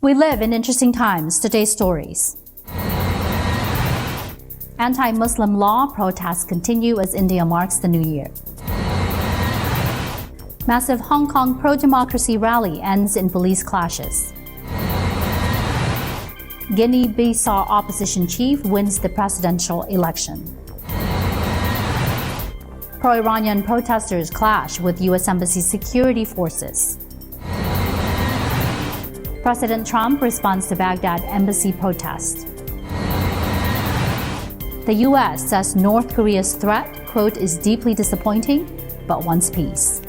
We live in interesting times. Today's stories. Anti-Muslim law protests continue as India marks the new year. Massive Hong Kong pro-democracy rally ends in police clashes. Guinea-Bissau opposition chief wins the presidential election. Pro-Iranian protesters clash with U.S. Embassy security forces. President Trump responds to Baghdad embassy protest. The U.S. says North Korea's threat, quote, is deeply disappointing, but wants peace.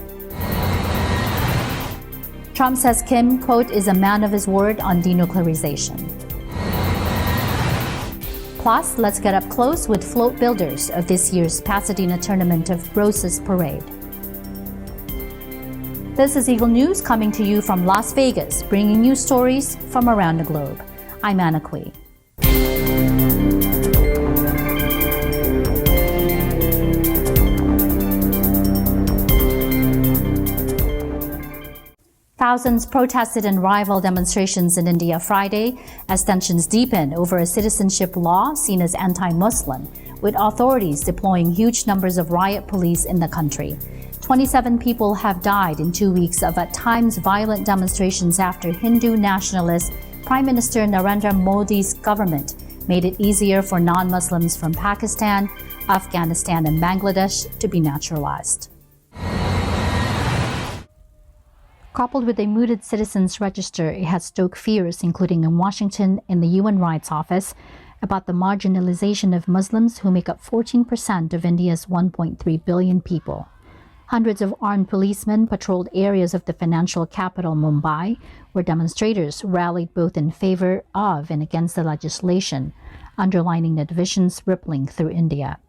Trump says Kim, quote, is a man of his word on denuclearization. Plus, let's get up close with float builders of this year's Pasadena Tournament of Roses Parade. This is Eagle News coming to you from Las Vegas, bringing you stories from around the globe. I'm Anna Kui. Thousands protested in rival demonstrations in India Friday as tensions deepen over a citizenship law seen as anti-Muslim, with authorities deploying huge numbers of riot police in the country. 27 people have died in 2 weeks of at times violent demonstrations after Hindu nationalist Prime Minister Narendra Modi's government made it easier for non-Muslims from Pakistan, Afghanistan, and Bangladesh to be naturalized. Coupled with a mooted citizens register, it has stoked fears, including in Washington in the UN Rights Office, about the marginalization of Muslims who make up 14% of India's 1.3 billion people. Hundreds of armed policemen patrolled areas of the financial capital Mumbai, where demonstrators rallied both in favor of and against the legislation, underlining the divisions rippling through India.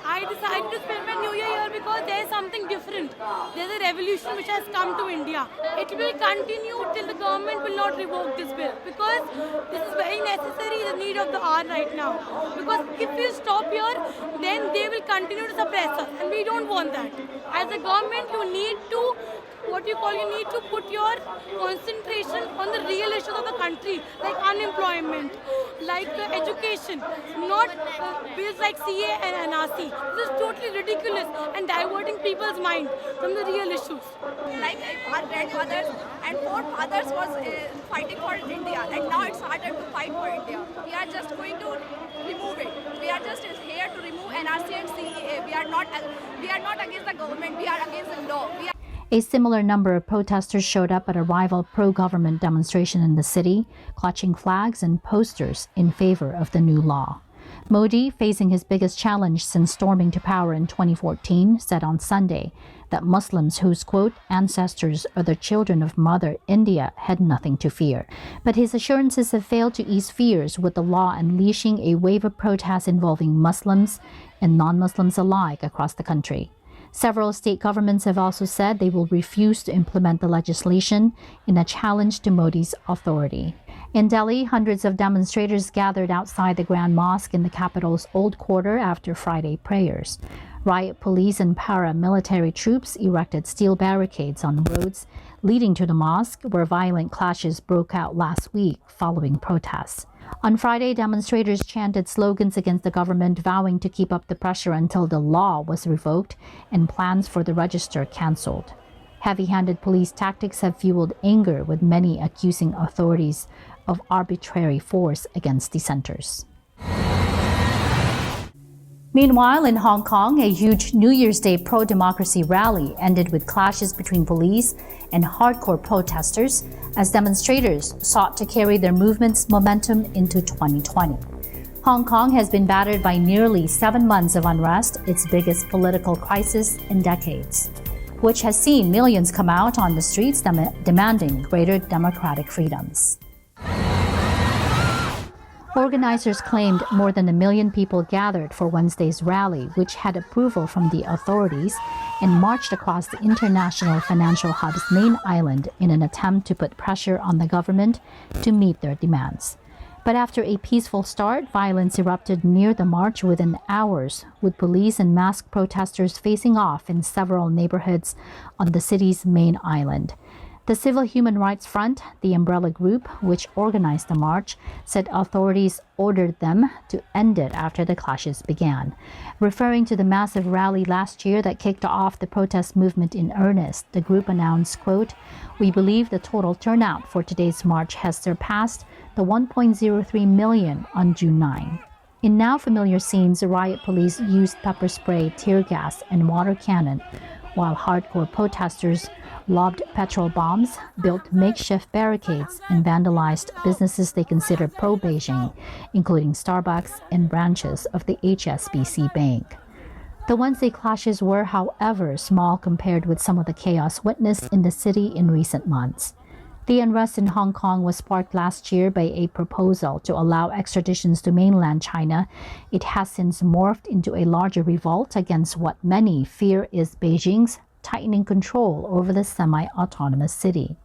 I decided to spend my New Year here because there is something different. There's a revolution which has come to India. It will continue till the government will not revoke this bill, because this is very necessary, the need of the hour right now. Because if we stop here, then they will continue to suppress us, and we don't want that. As a government, you need to put your concentration on the real issues of the country, like unemployment, like education, not bills like CA and NRC. This is totally ridiculous and diverting people's mind from the real issues. Like our grandfathers and forefathers was fighting for India, and now it's harder to fight for India. We are just going to remove it. We are just here to remove NRC and CEA. We are not against the government. We are against the law. A similar number of protesters showed up at a rival pro-government demonstration in the city, clutching flags and posters in favor of the new law. Modi, facing his biggest challenge since storming to power in 2014, said on Sunday that Muslims whose, quote, ancestors are the children of Mother India had nothing to fear. But his assurances have failed to ease fears, with the law unleashing a wave of protests involving Muslims and non-Muslims alike across the country. Several state governments have also said they will refuse to implement the legislation in a challenge to Modi's authority. In Delhi, hundreds of demonstrators gathered outside the Grand Mosque in the capital's Old Quarter after Friday prayers. Riot police and paramilitary troops erected steel barricades on roads leading to the mosque, where violent clashes broke out last week following protests. On Friday, demonstrators chanted slogans against the government, vowing to keep up the pressure until the law was revoked and plans for the register cancelled. Heavy-handed police tactics have fueled anger, with many accusing authorities of arbitrary force against dissenters. Meanwhile, in Hong Kong, a huge New Year's Day pro-democracy rally ended with clashes between police and hardcore protesters as demonstrators sought to carry their movement's momentum into 2020. Hong Kong has been battered by nearly 7 months of unrest, its biggest political crisis in decades, which has seen millions come out on the streets demanding greater democratic freedoms. Organizers claimed more than 1 million people gathered for Wednesday's rally, which had approval from the authorities, and marched across the international financial hub's main island in an attempt to put pressure on the government to meet their demands. But after a peaceful start, violence erupted near the march within hours, with police and masked protesters facing off in several neighborhoods on the city's main island. The Civil Human Rights Front, the umbrella group which organized the march, said authorities ordered them to end it after the clashes began. Referring to the massive rally last year that kicked off the protest movement in earnest, the group announced, quote, "We believe the total turnout for today's march has surpassed the 1.03 million on June 9. In now familiar scenes, riot police used pepper spray, tear gas, and water cannon, while hardcore protesters lobbed petrol bombs, built makeshift barricades, and vandalized businesses they considered pro-Beijing, including Starbucks and branches of the HSBC Bank. The Wednesday clashes were, however, small compared with some of the chaos witnessed in the city in recent months. The unrest in Hong Kong was sparked last year by a proposal to allow extraditions to mainland China. It has since morphed into a larger revolt against what many fear is Beijing's tightening control over the semi-autonomous city.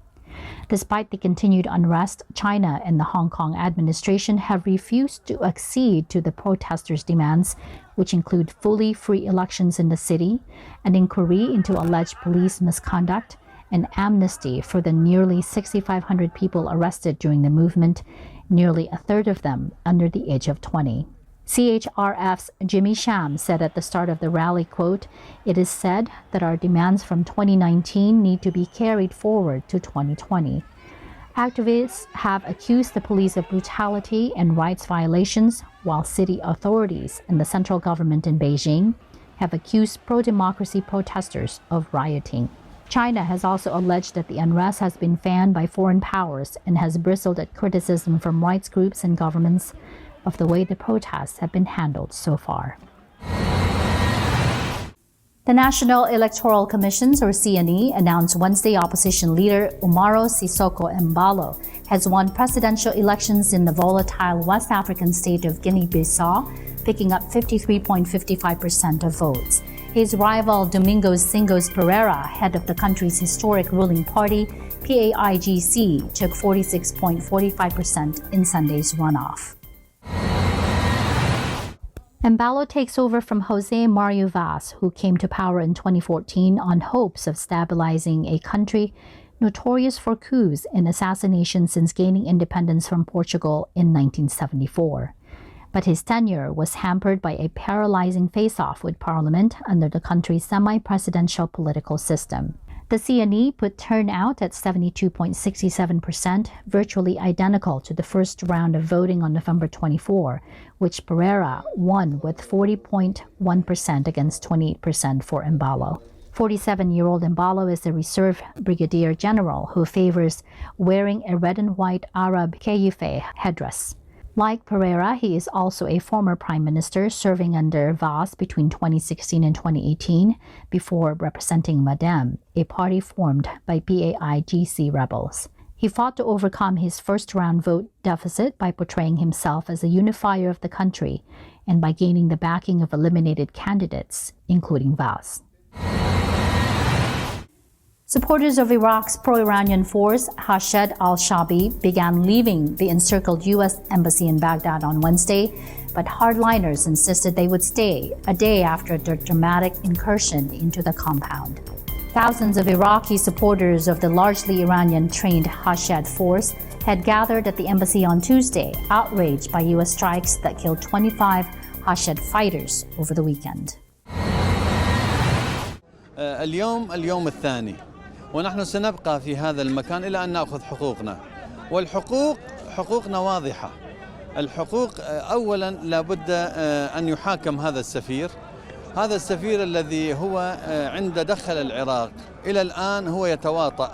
Despite the continued unrest, China and the Hong Kong administration have refused to accede to the protesters' demands, which include fully free elections in the city, an inquiry into alleged police misconduct, and amnesty for the nearly 6,500 people arrested during the movement, nearly a third of them under the age of 20. CHRF's Jimmy Sham said at the start of the rally, quote, "It is said that our demands from 2019 need to be carried forward to 2020. Activists have accused the police of brutality and rights violations, while city authorities and the central government in Beijing have accused pro-democracy protesters of rioting." China has also alleged that the unrest has been fanned by foreign powers and has bristled at criticism from rights groups and governments of the way the protests have been handled so far. The National Electoral Commissions, or CNE, announced Wednesday opposition leader Umaro Sissoco Embalo has won presidential elections in the volatile West African state of Guinea-Bissau, picking up 53.55% of votes. His rival Domingos Singos Pereira, head of the country's historic ruling party, PAIGC, took 46.45% in Sunday's runoff. Embalo takes over from José Mario Vaz, who came to power in 2014 on hopes of stabilizing a country notorious for coups and assassinations since gaining independence from Portugal in 1974. But his tenure was hampered by a paralyzing face-off with Parliament under the country's semi-presidential political system. The CNE put turnout at 72.67%, virtually identical to the first round of voting on November 24, which Pereira won with 40.1% against 28% for Embalo. 47-year-old Embalo is a reserve brigadier general who favors wearing a red and white Arab kayufe headdress. Like Pereira, he is also a former prime minister serving under Vaz between 2016 and 2018 before representing Madem, a party formed by PAIGC rebels. He fought to overcome his first-round vote deficit by portraying himself as a unifier of the country and by gaining the backing of eliminated candidates, including Vaz. Supporters of Iraq's pro-Iranian force, Hashed al-Shabi, began leaving the encircled U.S. embassy in Baghdad on Wednesday, but hardliners insisted they would stay a day after their dramatic incursion into the compound. Thousands of Iraqi supporters of the largely Iranian-trained Hashed force had gathered at the embassy on Tuesday, outraged by U.S. strikes that killed 25 Hashed fighters over the weekend. اليوم الثاني ونحن سنبقى في هذا المكان إلى أن نأخذ حقوقنا والحقوق حقوقنا واضحة. الحقوق أولا لابد أن يحاكم هذا السفير الذي هو عند دخل العراق إلى الآن هو يتواطأ،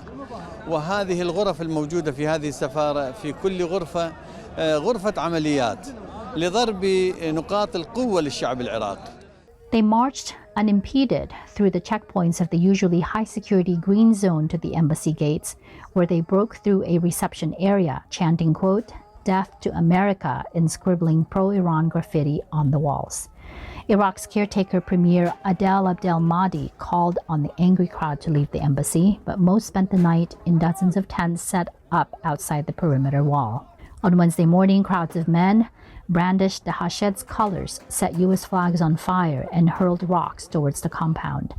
وهذه الغرف الموجودة في هذه السفارة في كل غرفة عمليات لضرب نقاط القوة للشعب العراقي. They marched unimpeded through the checkpoints of the usually high-security green zone to the embassy gates, where they broke through a reception area, chanting, quote, "Death to America," and scribbling pro-Iran graffiti on the walls. Iraq's caretaker Premier Adel Abdel Mahdi called on the angry crowd to leave the embassy, but most spent the night in dozens of tents set up outside the perimeter wall. On Wednesday morning, crowds of men brandished the Hashed's colors, set U.S. flags on fire, and hurled rocks towards the compound.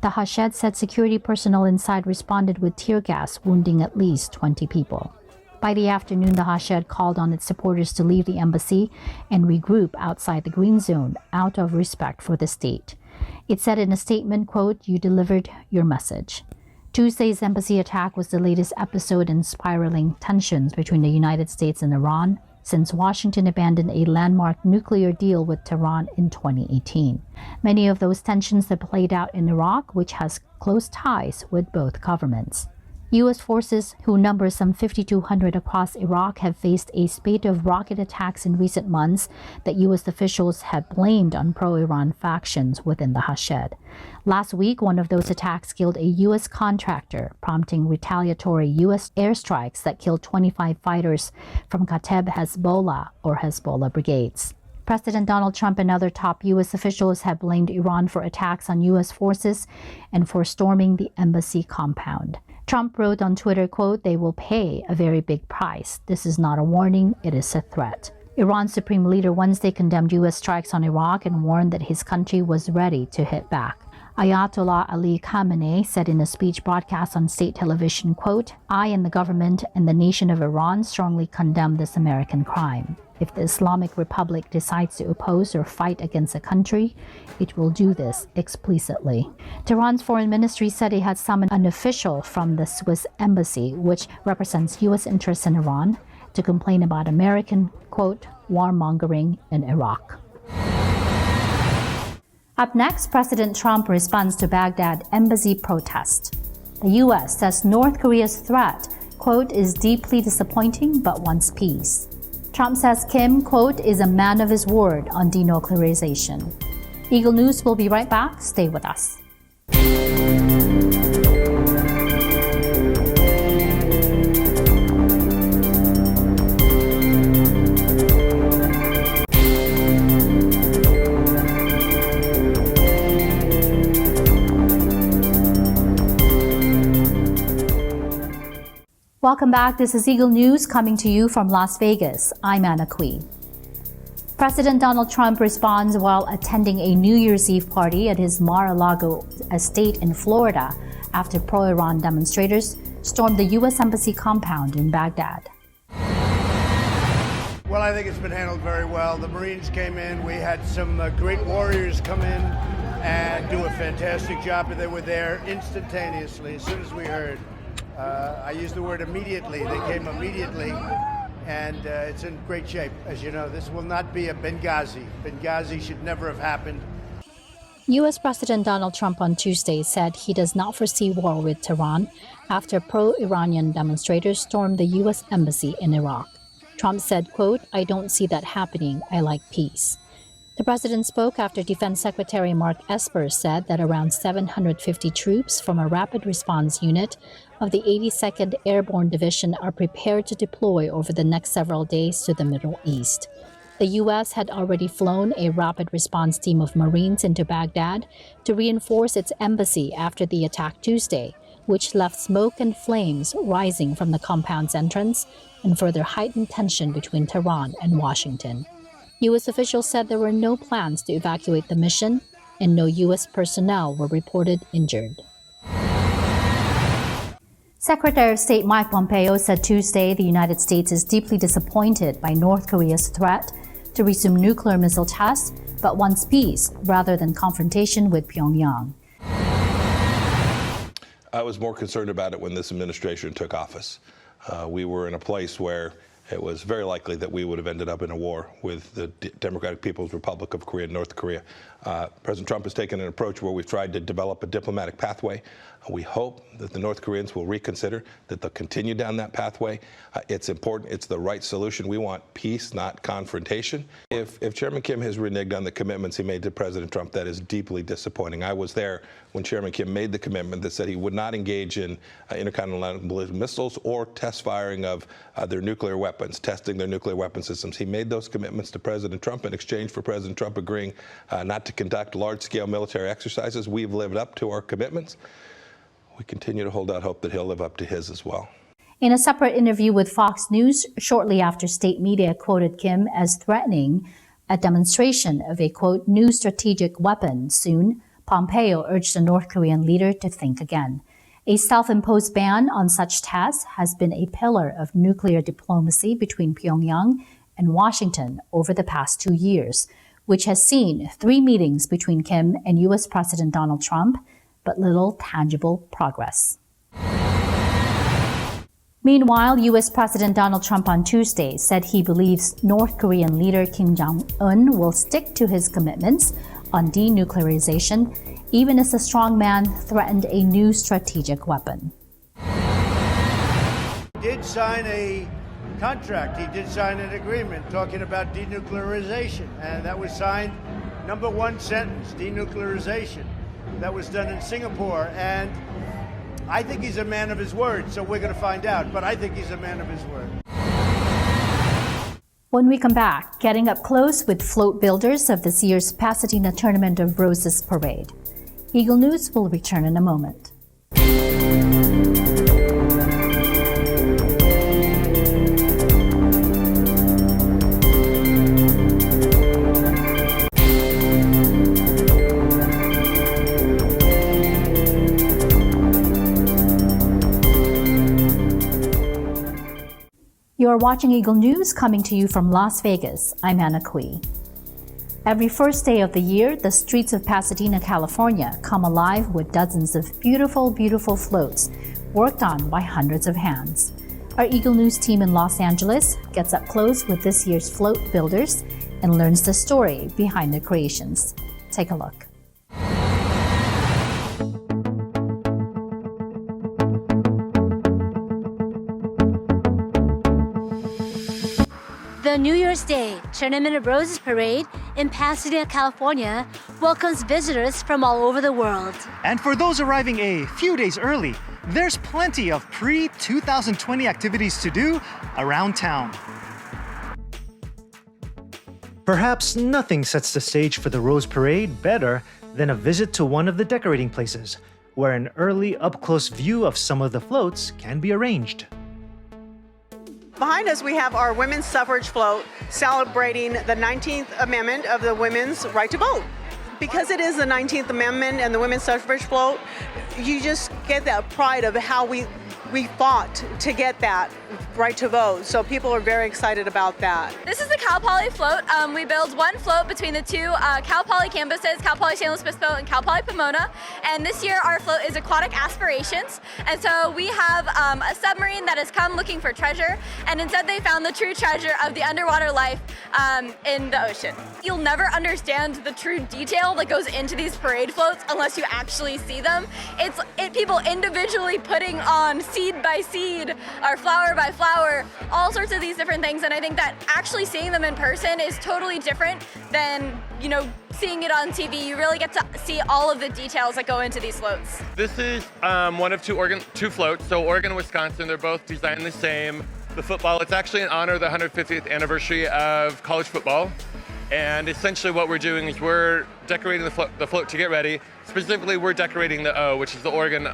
The Hashed said security personnel inside responded with tear gas, wounding at least 20 people. By the afternoon, the Hashed called on its supporters to leave the embassy and regroup outside the green zone out of respect for the state. It said in a statement, quote, "You delivered your message." Tuesday's embassy attack was the latest episode in spiraling tensions between the United States and Iran since Washington abandoned a landmark nuclear deal with Tehran in 2018. Many of those tensions have played out in Iraq, which has close ties with both governments. U.S. forces, who number some 5,200 across Iraq, have faced a spate of rocket attacks in recent months that U.S. officials have blamed on pro-Iran factions within the Hashed. Last week, one of those attacks killed a U.S. contractor, prompting retaliatory U.S. airstrikes that killed 25 fighters from Kateb Hezbollah or Hezbollah brigades. President Donald Trump and other top U.S. officials have blamed Iran for attacks on U.S. forces and for storming the embassy compound. Trump wrote on Twitter, quote, "They will pay a very big price. This is not a warning, it is a threat." Iran's supreme leader Wednesday condemned U.S. strikes on Iraq and warned that his country was ready to hit back. Ayatollah Ali Khamenei said in a speech broadcast on state television, quote, "I and the government and the nation of Iran strongly condemn this American crime. If the Islamic Republic decides to oppose or fight against a country, it will do this explicitly." Tehran's foreign ministry said it had summoned an official from the Swiss embassy, which represents U.S. interests in Iran, to complain about American, quote, warmongering in Iraq. Up next, President Trump responds to Baghdad embassy protest. The U.S. says North Korea's threat, quote, is deeply disappointing but wants peace. Trump says Kim, quote, is a man of his word on denuclearization. Eagle News will be right back. Stay with us. Welcome back. This is Eagle News coming to you from Las Vegas. I'm Anna Cui. President Donald Trump responds while attending a New Year's Eve party at his Mar-a-Lago estate in Florida after pro-Iran demonstrators stormed the U.S. Embassy compound in Baghdad. Well, I think it's been handled very well. The Marines came in. We had some great warriors come in and do a fantastic job. They were there instantaneously as soon as we heard. I used the word immediately. They came immediately, and it's in great shape. As you know, this will not be a Benghazi. Benghazi should never have happened. U.S. President Donald Trump on Tuesday said he does not foresee war with Tehran after pro-Iranian demonstrators stormed the U.S. Embassy in Iraq. Trump said, quote, "I don't see that happening. I like peace." The president spoke after Defense Secretary Mark Esper said that around 750 troops from a rapid response unit of the 82nd Airborne Division are prepared to deploy over the next several days to the Middle East. The U.S. had already flown a rapid response team of Marines into Baghdad to reinforce its embassy after the attack Tuesday, which left smoke and flames rising from the compound's entrance and further heightened tension between Tehran and Washington. U.S. officials said there were no plans to evacuate the mission, and no U.S. personnel were reported injured. Secretary of State Mike Pompeo said Tuesday the United States is deeply disappointed by North Korea's threat to resume nuclear missile tests, but wants peace rather than confrontation with Pyongyang. I was more concerned about it when this administration took office. We were in a place where it was very likely that we would have ended up in a war with the Democratic People's Republic of Korea, North Korea. President Trump has taken an approach where we've tried to develop a diplomatic pathway. We hope that the North Koreans will reconsider, that they'll continue down that pathway. It's important. It's the right solution. We want peace, not confrontation. If Chairman Kim has reneged on the commitments he made to President Trump, that is deeply disappointing. I was there when Chairman Kim made the commitment that said he would not engage in intercontinental missiles or test firing of their nuclear weapons, testing their nuclear weapon systems. He made those commitments to President Trump in exchange for President Trump agreeing not to conduct large-scale military exercises. We've lived up to our commitments. We continue to hold out hope that he'll live up to his as well. In a separate interview with Fox News shortly after state media quoted Kim as threatening a demonstration of a, quote, new strategic weapon soon, Pompeo urged the North Korean leader to think again. A self-imposed ban on such tests has been a pillar of nuclear diplomacy between Pyongyang and Washington over the past 2 years, which has seen 3 meetings between Kim and U.S. President Donald Trump, but little tangible progress. Meanwhile, U.S. President Donald Trump on Tuesday said he believes North Korean leader Kim Jong-un will stick to his commitments on denuclearization, even as the strongman threatened a new strategic weapon. He did sign a contract, he did sign an agreement talking about denuclearization, and that was signed, number 1 sentence, denuclearization. That was done in Singapore, and I think he's a man of his word, so we're going to find out, but I think he's a man of his word. When we come back, getting up close with float builders of this year's Pasadena Tournament of Roses Parade. Eagle News will return in a moment. You're watching Eagle News, coming to you from Las Vegas. I'm Anna Kui. Every first day of the year, the streets of Pasadena, California come alive with dozens of beautiful, beautiful floats worked on by hundreds of hands. Our Eagle News team in Los Angeles gets up close with this year's float builders and learns the story behind their creations. Take a look. The New Year's Day Tournament of Roses Parade in Pasadena, California welcomes visitors from all over the world. And for those arriving a few days early, there's plenty of pre-2020 activities to do around town. Perhaps nothing sets the stage for the Rose Parade better than a visit to one of the decorating places, where an early up-close view of some of the floats can be arranged. Behind us, we have our women's suffrage float celebrating the 19th Amendment of the women's right to vote. Because it is the 19th Amendment and the women's suffrage float, you just get that pride of how we fought to get that right to vote. So people are very excited about that. This is the Cal Poly float. We build one float between the two Cal Poly campuses, Cal Poly San Luis Obispo and Cal Poly Pomona. And this year our float is Aquatic Aspirations. And so we have a submarine that has come looking for treasure, and instead they found the true treasure of the underwater life in the ocean. You'll never understand the true detail that goes into these parade floats unless you actually see them. It's people individually putting on seed by seed or flower by flower, all sorts of these different things, and I think that actually seeing them in person is totally different than, you know, seeing it on TV. You really get to see all of the details that go into these floats. This is one of two floats, so Oregon and Wisconsin, they're both designed the same. The football, it's actually in honor of the 150th anniversary of college football, and essentially what we're doing is we're decorating the float to get ready. Specifically, we're decorating the O, which is the Oregon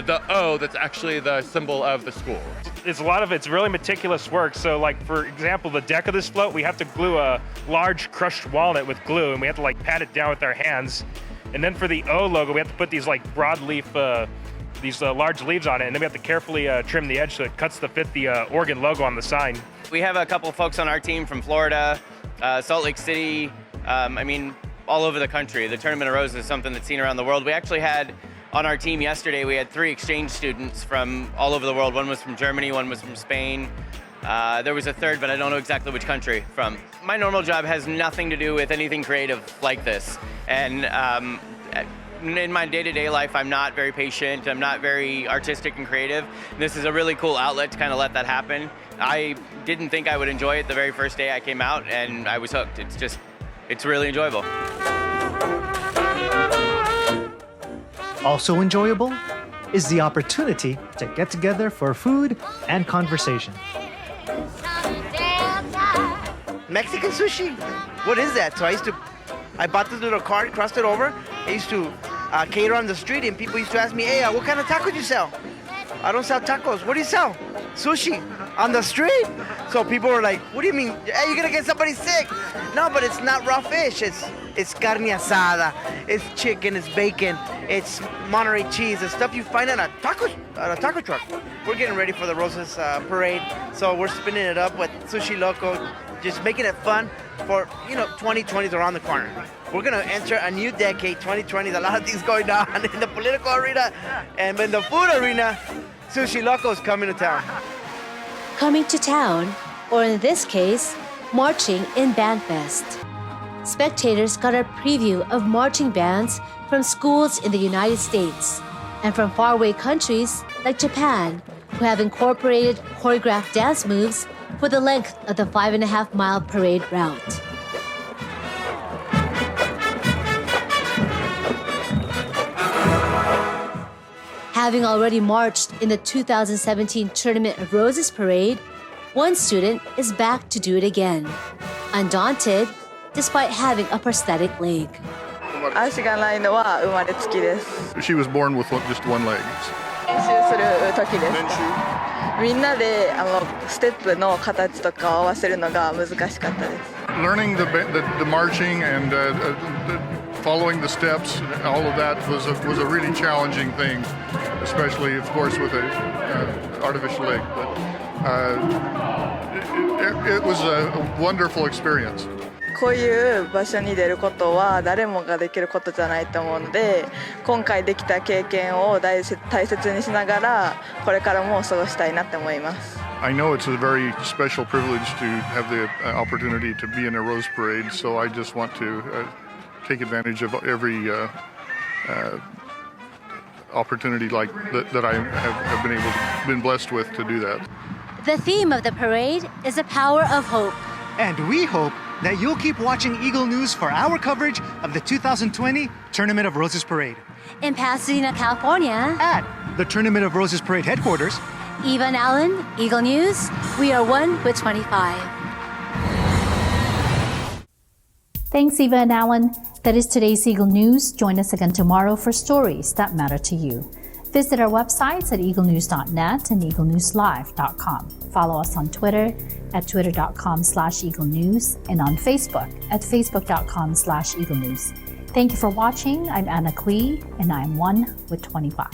the O that's actually the symbol of the school. It's really meticulous work. So like, for example, the deck of this float, we have to glue a large crushed walnut with glue, and we have to like pat it down with our hands. And then for the O logo, we have to put these like broadleaf, these large leaves on it, and then we have to carefully trim the edge so it cuts to fit the Oregon logo on the sign. We have a couple folks on our team from Florida, Salt Lake City, all over the country. The Tournament of Roses is something that's seen around the world. We actually had on our team yesterday, we had 3 exchange students from all over the world. One was from Germany, one was from Spain. There was a third, but I don't know exactly which country from. My normal job has nothing to do with anything creative like this. And in my day-to-day life, I'm not very patient. I'm not very artistic and creative. This is a really cool outlet to kind of let that happen. I didn't think I would enjoy it the very first day I came out, and I was hooked. It's really enjoyable. Also enjoyable is the opportunity to get together for food and conversation. Mexican sushi? What is that? So I bought this little cart, crossed it over. I used to cater on the street, and people used to ask me, hey, what kind of tacos you sell? I don't sell tacos. What do you sell? Sushi on the street. So people were like, what do you mean? Hey, you're gonna get somebody sick. No, but it's not raw fish. It's carne asada. It's chicken. It's bacon. It's Monterey cheese. It's stuff you find at a taco truck. We're getting ready for the Roses parade. So we're spinning it up with Sushi Loco, just making it fun for, 2020 is around the corner. We're going to enter a new decade, 2020. There's a lot of things going on in the political arena, and in the food arena, Sushi Loco is coming to town. Coming to town, or in this case, marching in Bandfest. Spectators got a preview of marching bands from schools in the United States and from faraway countries like Japan, who have incorporated choreographed dance moves for the length of the 5.5-mile parade route. Having already marched in the 2017 Tournament of Roses parade, one student is back to do it again, undaunted despite having a prosthetic leg. She was born with just one leg. みんなでステップの形とかを合わせるのが難しかったです。 Learning the marching and following the steps, all of that was a really challenging thing, especially, of course, with an artificial leg. But it was a wonderful experience. こういう場所に出ることは誰もができることじゃないと思うので、今回できた経験を大切にしながらこれからも過ごしたいなって思います。 I know it's a very special privilege to have the opportunity to be in a Rose Parade, so I just want to take advantage of every opportunity like that I have been blessed with to do that. The theme of the parade is the power of hope. And we hope that you'll keep watching Eagle News for our coverage of the 2020 Tournament of Roses Parade. In Pasadena, California, at the Tournament of Roses Parade headquarters, Eva and Alan, Eagle News, we are 1 with 25. Thanks, Eva and Alan. That is today's Eagle News. Join us again tomorrow for stories that matter to you. Visit our websites at eaglenews.net and eaglenewslive.com. Follow us on Twitter at twitter.com/eaglenews and on Facebook at facebook.com/eaglenews. Thank you for watching. I'm Anna Kui, and I'm 1 with 25.